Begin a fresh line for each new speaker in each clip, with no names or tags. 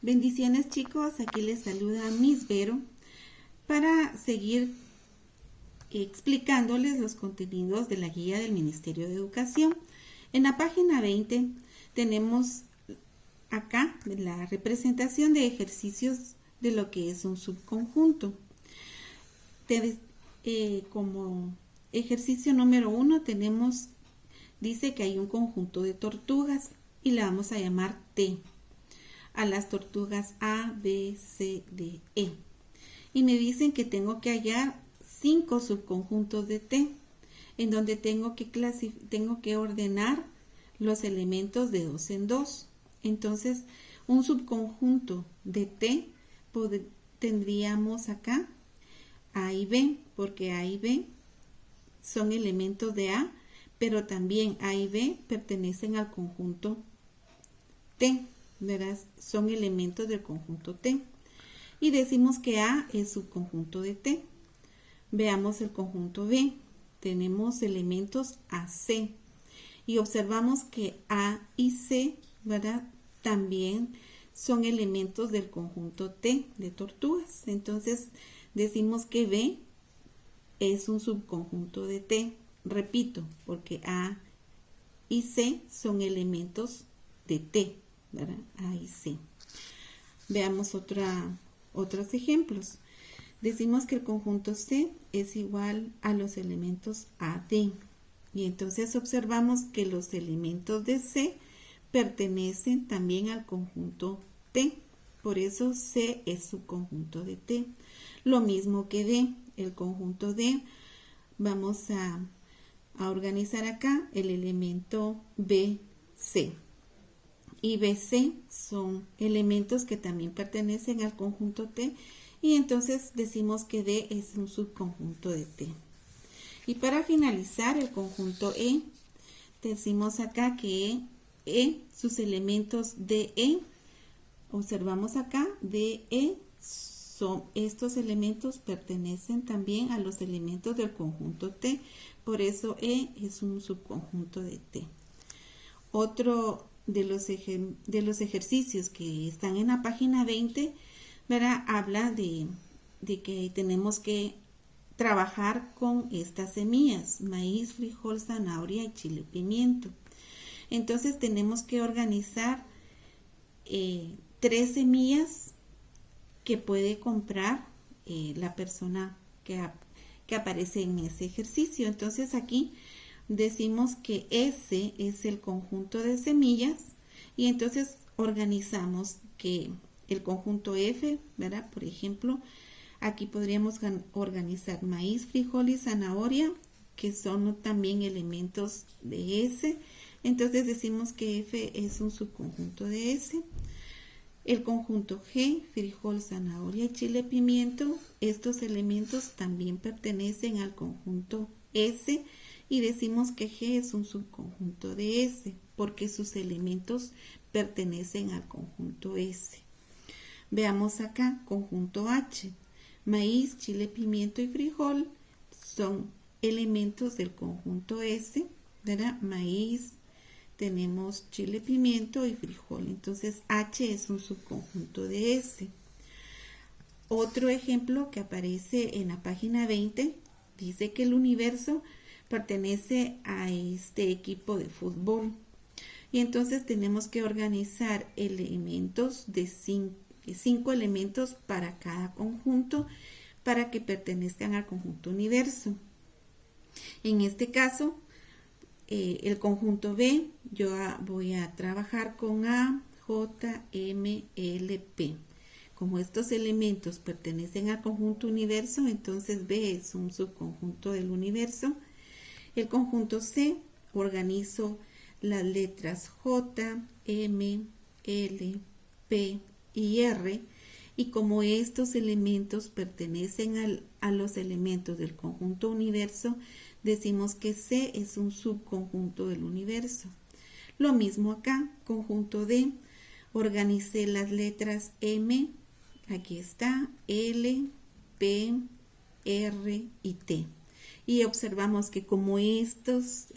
Bendiciones chicos, aquí les saluda Miss Vero para seguir explicándoles los contenidos de la guía del Ministerio de Educación. En la página 20 tenemos acá la representación de ejercicios de lo que es un subconjunto. Como ejercicio número 1 dice que hay un conjunto de tortugas y la vamos a llamar T. A las tortugas A, B, C, D, E. Y me dicen que tengo que hallar 5 subconjuntos de T, en donde tengo que ordenar los elementos de 2 en 2. Entonces, un subconjunto de T tendríamos acá A y B, porque A y B son elementos de A, pero también A y B pertenecen al conjunto T. Verás, son elementos del conjunto T. Y decimos que A es subconjunto de T. Veamos el conjunto B. Tenemos elementos AC. Y observamos que A y C, ¿verdad?, también son elementos del conjunto T de tortugas. Entonces, decimos que B es un subconjunto de T. Repito, porque A y C son elementos de T, ¿verdad? A y C. Veamos otros ejemplos. Decimos que el conjunto C es igual a los elementos AD. Y entonces observamos que los elementos de C pertenecen también al conjunto T. Por eso C es subconjunto de T. Lo mismo que D. El conjunto D, vamos a organizar acá el elemento BC. Y BC son elementos que también pertenecen al conjunto T, y entonces decimos que D es un subconjunto de T. Y para finalizar, el conjunto E, decimos acá que sus elementos DE, observamos acá, DE estos elementos pertenecen también a los elementos del conjunto T, por eso E es un subconjunto de T. Otro de los ejercicios que están en la página 20, ¿verdad?, habla de que tenemos que trabajar con estas semillas: maíz, frijol, zanahoria y chile pimiento. Entonces tenemos que organizar 3 semillas que puede comprar la persona que aparece en ese ejercicio. Entonces aquí decimos que S es el conjunto de semillas, y entonces organizamos que el conjunto F, ¿verdad? Por ejemplo, aquí podríamos organizar maíz, frijol y zanahoria, que son también elementos de S. Entonces decimos que F es un subconjunto de S. El conjunto G, frijol, zanahoria y chile pimiento, estos elementos también pertenecen al conjunto S, y decimos que G es un subconjunto de S, porque sus elementos pertenecen al conjunto S. Veamos acá, conjunto H. Maíz, chile, pimiento y frijol son elementos del conjunto S, ¿verdad? Maíz, tenemos chile, pimiento y frijol. Entonces H es un subconjunto de S. Otro ejemplo que aparece en la página 20 dice que el universo pertenece a este equipo de fútbol. Y entonces tenemos que organizar elementos de 5 elementos para cada conjunto para que pertenezcan al conjunto universo. En este caso, el conjunto B, yo voy a trabajar con A, J, M, L, P. Como estos elementos pertenecen al conjunto universo, entonces B es un subconjunto del universo. El conjunto C, organizo las letras J, M, L, P y R, y como estos elementos pertenecen a los elementos del conjunto universo, decimos que C es un subconjunto del universo. Lo mismo acá, conjunto D, organicé las letras M, aquí está, L, P, R y T. Y observamos que como estos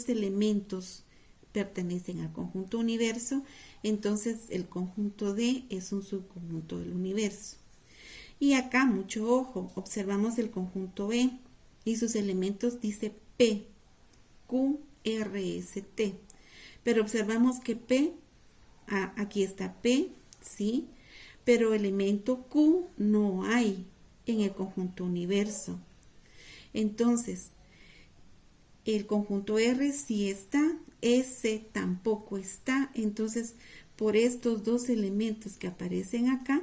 elementos pertenecen al conjunto universo, Entonces el conjunto D es un subconjunto del universo. Y acá, mucho ojo, observamos el conjunto B y sus elementos dice P, Q, R, S, T. Pero observamos que P, aquí está P, ¿sí? Pero elemento Q no hay en el conjunto universo. Entonces, el conjunto R sí está, S tampoco está. Entonces, por estos dos elementos que aparecen acá,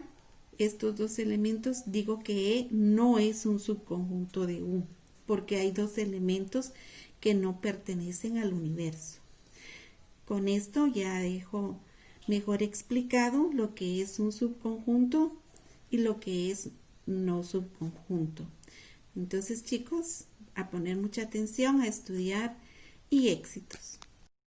estos dos elementos, digo que E no es un subconjunto de U, porque hay dos elementos que no pertenecen al universo. Con esto ya dejo mejor explicado lo que es un subconjunto y lo que es no subconjunto. Entonces, chicos, a poner mucha atención, a estudiar y éxitos.